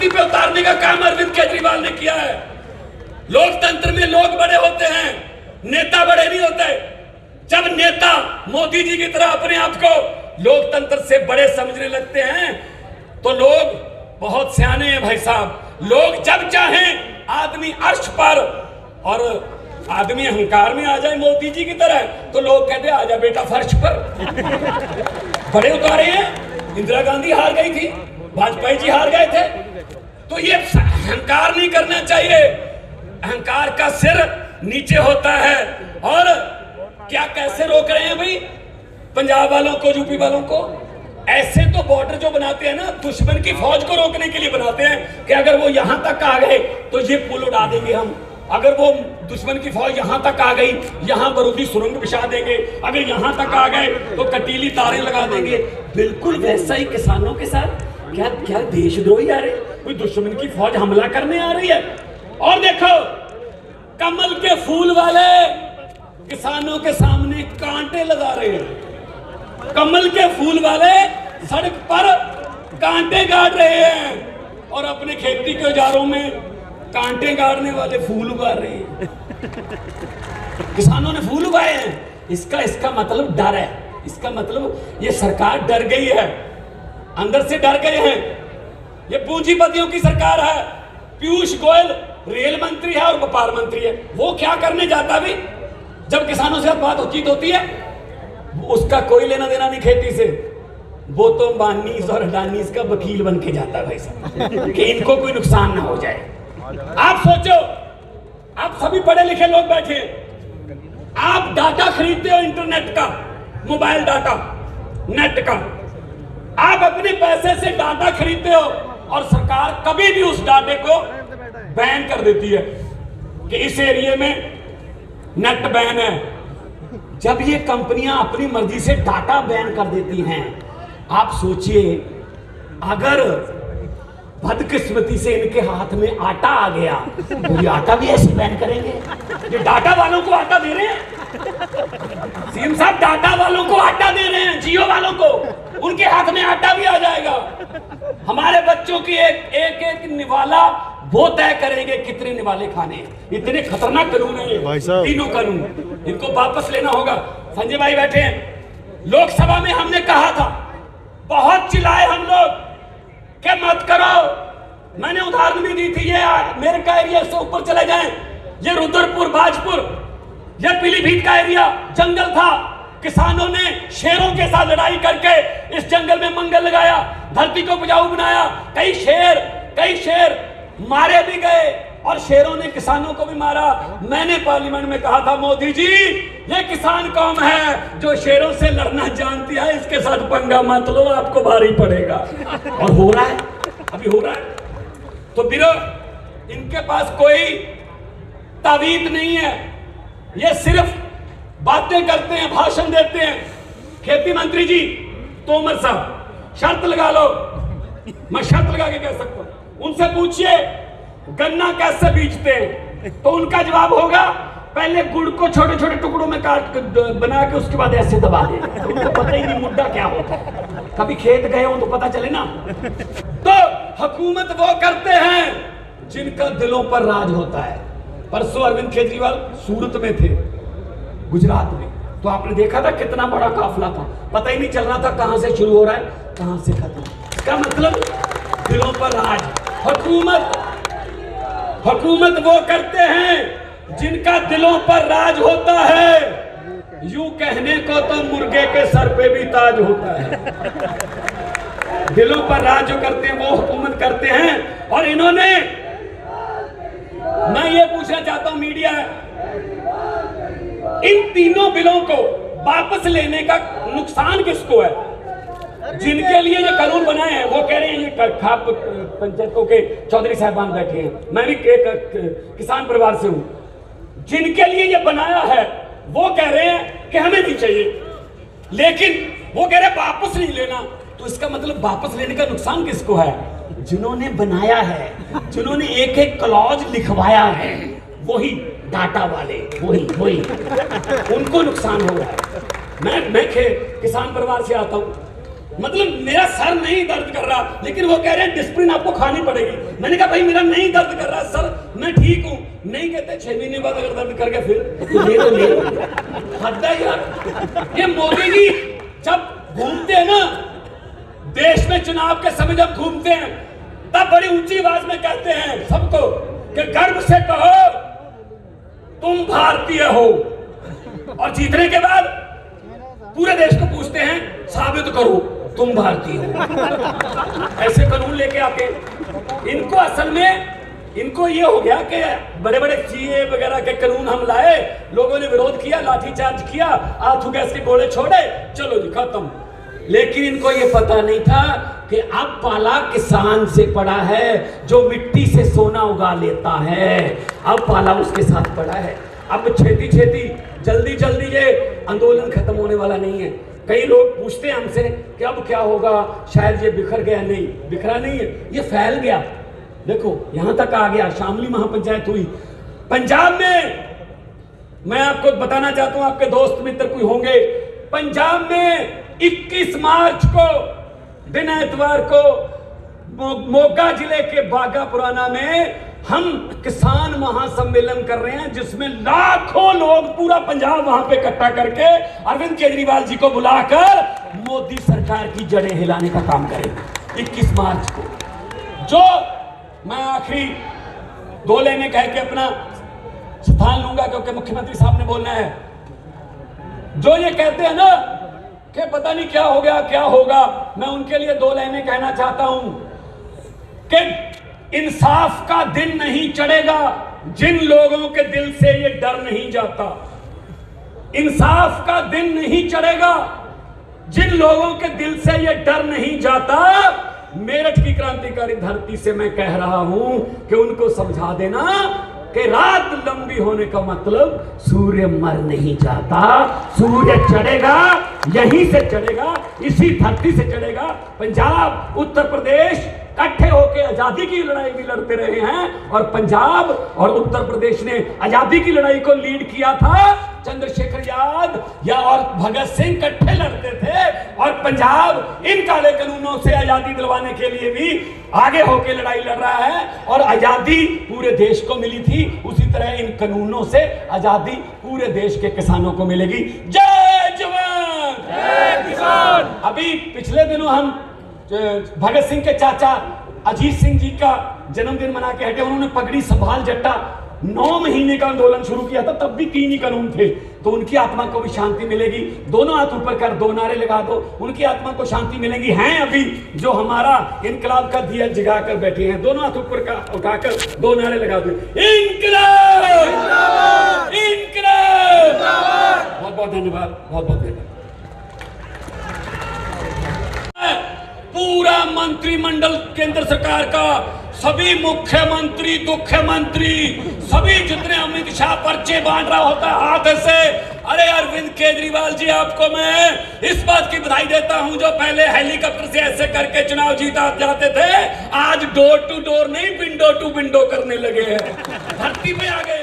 धरती पे उतारने का काम अरविंद केजरीवाल ने किया है। लोकतंत्र में लोग बड़े होते हैं, नेता बड़े नहीं होते। जब नेता मोदी जी की तरह अपने आप को लोकतंत्र से बड़े समझने लगते हैं तो लोग बहुत सियाने हैं भाई साहब। लोग जब चाहें आदमी अर्श पर और आदमी अहंकार में आ जाए मोदी जी की तरह तो लोग कहते हैं आजा बेटा फर्श पर। बड़े उतारे हैं। इंदिरा गांधी हार गई थी, वाजपेयी जी हार गए थे। तो ये अहंकार नहीं करना चाहिए। अहंकार का सिर नीचे होता है। और क्या कैसे रोक रहे हैं भाई पंजाब वालों को, यूपी वालों को? ऐसे तो बॉर्डर जो बनाते हैं ना, दुश्मन की फौज को रोकने के लिए बनाते हैं कि अगर वो यहां तक आ गए तो ये पुल उड़ा देंगे हम। अगर वो दुश्मन की फौज यहां तक आ गई, यहां बारूदी सुरंग बिछा देंगे। अगर यहां तक आ गए तो कटीली तारें लगा देंगे। बिल्कुल वैसा ही किसानों के साथ। क्या क्या देशद्रोही आ रहे, कोई दुश्मन की फौज हमला करने आ रही है। और देखो कमल के फूल वाले किसानों के सामने कांटे लगा रहे हैं। कमल के फूल वाले सड़क पर कांटे गाड़ रहे हैं और अपने खेती के औजारों में कांटे गाड़ने वाले फूल उगा रहे हैं। किसानों ने फूल उगाए हैं। इसका मतलब डर है। इसका मतलब ये सरकार डर गई है, अंदर से डर गए हैं। ये पूंजीपतियों की सरकार है। पीयूष गोयल रेल मंत्री है और व्यापार मंत्री है। वो क्या करने जाता है भाई? जब किसानों से बात होती है उसका कोई लेना देना नहीं खेती से। वो तो बानीस और अडानीस का वकील बन के जाता है भाई साहब कि इनको कोई नुकसान ना हो जाए। आप सोचो, आप सभी पढ़े लिखे लोग बैठे हैं, आप डाटा खरीदते हो इंटरनेट का, मोबाइल डाटा, नेट का। आप अपने पैसे से डाटा खरीदते हो और सरकार कभी भी उस डाटे को बैन कर देती है कि इस एरिया में नेट बैन है। जब ये कंपनियां अपनी मर्जी से डाटा बैन कर देती हैं, आप सोचिए अगर बदकिस्मती से इनके हाथ में आटा आ गया तो ये आटा भी ऐसे बैन करेंगे। ये डाटा वालों को आटा दे रहे हैं। सीएम साहब डाटा वालों को आटा दे रहे हैं, जियो वालों को, उनके हाथ में आटा भी आ जाएगा। हमारे बच्चों की एक निवाला वो तय करेंगे कितने निवाले खाने। इतने खतरनाक कानून है ये, तीनों कानून। इनको वापस लेना होगा। संजय भाई बैठे हैं। लोकसभा में हमने कहा था, बहुत चिल्लाए हम लोग कि मत करो। मैंने उदाहरण भी दी थी, ये मेरे का एरिया से ऊपर चले जाएं, ये रुद्रपुर, बाजपुर, ये पीलीभीत का एरिया जंगल था। किसानों ने शेरों के साथ लड़ाई करके इस जंगल में मंगल लगाया, धरती को उपजाऊ बनाया। कई शेर मारे भी गए और शेरों ने किसानों को भी मारा। मैंने पार्लियामेंट में कहा था, मोदी जी ये किसान कौम है जो शेरों से लड़ना जानती है, इसके साथ पंगा मत लो, आपको भारी पड़ेगा। और हो रहा है, अभी हो रहा है। तो बिरो इनके पास कोई तावीज नहीं है, ये सिर्फ बातें करते हैं, भाषण देते हैं। खेती मंत्री जी तोमर साहब शर्त लगा लो, मैं शर्त लगा के कह सकता हूं, उनसे पूछिए गन्ना कैसे बीजते हैं तो उनका जवाब होगा पहले गुड़ को छोटे छोटे टुकड़ों में काट बना के उसके बाद ऐसे दबा दे। उनको पता ही नहीं मुद्दा क्या होता है। कभी खेत गए हो तो पता चले ना। तो हुकूमत वो करते हैं जिनका दिलों पर राज होता है। परसों अरविंद केजरीवाल सूरत में थे, गुजरात में, तो आपने देखा था कितना बड़ा काफिला था। पता ही नहीं चल रहा था कहां से शुरू हो रहा है कहां से खत्म। इसका मतलब दिलों पर राज। हुकूमत वो करते हैं जिनका दिलों पर राज होता है। यूं कहने को तो मुर्गे के सर पे भी ताज होता है। दिलों पर राज जो करते हैं वो हुकूमत करते हैं। और इन्होंने, मैं ये पूछना चाहता हूं मीडिया, इन तीनों बिलों को वापस लेने का नुकसान किसको है? जिनके लिए ये कानून बनाए हैं वो कह रहे हैं, ये खाप पंचायतों के चौधरी साहबान बैठे हैं, मैं भी किसान परिवार से हूं, जिनके लिए ये बनाया है वो कह रहे हैं कि हमें नहीं चाहिए, लेकिन वो कह रहे हैं वापस नहीं लेना। तो इसका मतलब वापस लेने का नुकसान किसको है? जिन्होंने बनाया है, जिन्होंने एक एक क्लॉज लिखवाया है, वही डाटा वाले, वही उनको नुकसान हो रहा है। मैं किसान परिवार से आता हूं, मतलब मेरा सर नहीं दर्द कर रहा, लेकिन वो कह रहे हैं डिस्प्रिन आपको खानी पड़ेगी। मैंने कहा भाई मेरा नहीं दर्द कर रहा सर, मैं ठीक हूं। नहीं कहते 6 महीने बाद अगर दर्द कर गया फिर तो ले लो। हद है यार। ये मोदी जी जब घूमते हैं ना देश में, चुनाव के समय जब घूमते हैं, तब बड़ी ऊंची आवाज में कहते हैं सबको कि गर्व से कहो तुम भारतीय हो, और जीतने के बाद पूरे देश को पूछते हैं साबित करो तुम भारतीय हो। ऐसे कानून लेके आके इनको असल में इनको ये हो गया कि बड़े बड़े सीए वगैरह के कानून हम लाए, लोगों ने विरोध किया, लाठीचार्ज किया, आंसू गैस के गोले छोड़े, चलो जी खत्म। लेकिन इनको ये पता नहीं था कि अब पाला किसान से पड़ा है जो मिट्टी से सोना उगा लेता है। अब पाला उसके साथ पड़ा है। अब छेती छेती जल्दी जल्दी ये आंदोलन खत्म होने वाला नहीं है। कई लोग पूछते हैं हमसे कि अब क्या होगा, शायद ये बिखर गया। नहीं, बिखरा नहीं है, ये फैल गया। देखो यहां तक आ गया, शामली महापंचायत हुई पंजाब में। मैं आपको बताना चाहता हूं, आपके दोस्त मित्र कोई होंगे, पंजाब में 21 मार्च को दिन एतवार को मोगा जिले के बागा पुराना में हम किसान महासम्मेलन कर रहे हैं, जिसमें लाखों लोग, पूरा पंजाब वहां पे इकट्ठा करके अरविंद केजरीवाल जी को बुलाकर मोदी सरकार की जड़ें हिलाने का काम करेंगे 21 मार्च को। जो मैं आखिरी 2 लाइनें कह के अपना स्थान लूंगा क्योंकि मुख्यमंत्री साहब ने बोलना है। जो ये कहते हैं ना कि पता नहीं क्या हो गया क्या होगा, मैं उनके लिए 2 लाइनें कहना चाहता हूं कि इंसाफ का दिन नहीं चढ़ेगा जिन लोगों के दिल से ये डर नहीं जाता। इंसाफ का दिन नहीं चढ़ेगा जिन लोगों के दिल से ये डर नहीं जाता। मेरठ की क्रांतिकारी धरती से मैं कह रहा हूं कि उनको समझा देना कि रात लंबी होने का मतलब सूर्य मर नहीं जाता, सूर्य चढ़ेगा, यहीं से चढ़ेगा, इसी धरती से चढ़ेगा। पंजाब, उत्तर प्रदेश इकट्ठे होकर आजादी की लड़ाई भी लड़ते रहे हैं, और पंजाब और उत्तर प्रदेश ने आजादी की लड़ाई को लीड किया था। चंद्रशेखर याद या और भगत सिंह इकट्ठे लड़ते थे, और पंजाब इन काले कानूनों से आजादी दिलवाने के लिए भी आगे होकर लड़ाई लड़ रहा है। और आजादी पूरे देश को मिली थी, उसी तरह इन कानूनों से आजादी पूरे देश के किसानों को मिलेगी। जय जवान जय किसान। अभी पिछले दिनों हम भगत सिंह के चाचा अजीत सिंह जी का जन्मदिन मना के हटे। उन्होंने पगड़ी संभाल जट्टा 9 महीने का आंदोलन शुरू किया था, तब भी 3 ही कानून थे। तो उनकी आत्मा को भी शांति मिलेगी। दोनों हाथ ऊपर कर 2 नारे लगा दो, उनकी आत्मा को शांति मिलेगी। हैं अभी जो हमारा इनकलाब का दिया जगा कर बैठे हैं, दोनों हाथ ऊपर का उठाकर 2 नारे लगा दो, इनकलाब इनकलाब। बहुत बहुत धन्यवाद, बहुत बहुत धन्यवाद। पूरा मंत्रिमंडल केंद्र सरकार का, सभी मुख्यमंत्री दुख्यमंत्री, सभी जितने अमित शाह पर्चे बांट रहा होता है हाथ से। अरे अरविंद केजरीवाल जी, आपको मैं इस बात की बधाई देता हूं, जो पहले हेलीकॉप्टर से ऐसे करके चुनाव जीता जाते थे, आज डोर टू डोर नहीं विंडो टू विंडो करने लगे हैं, धरती पे आ गए।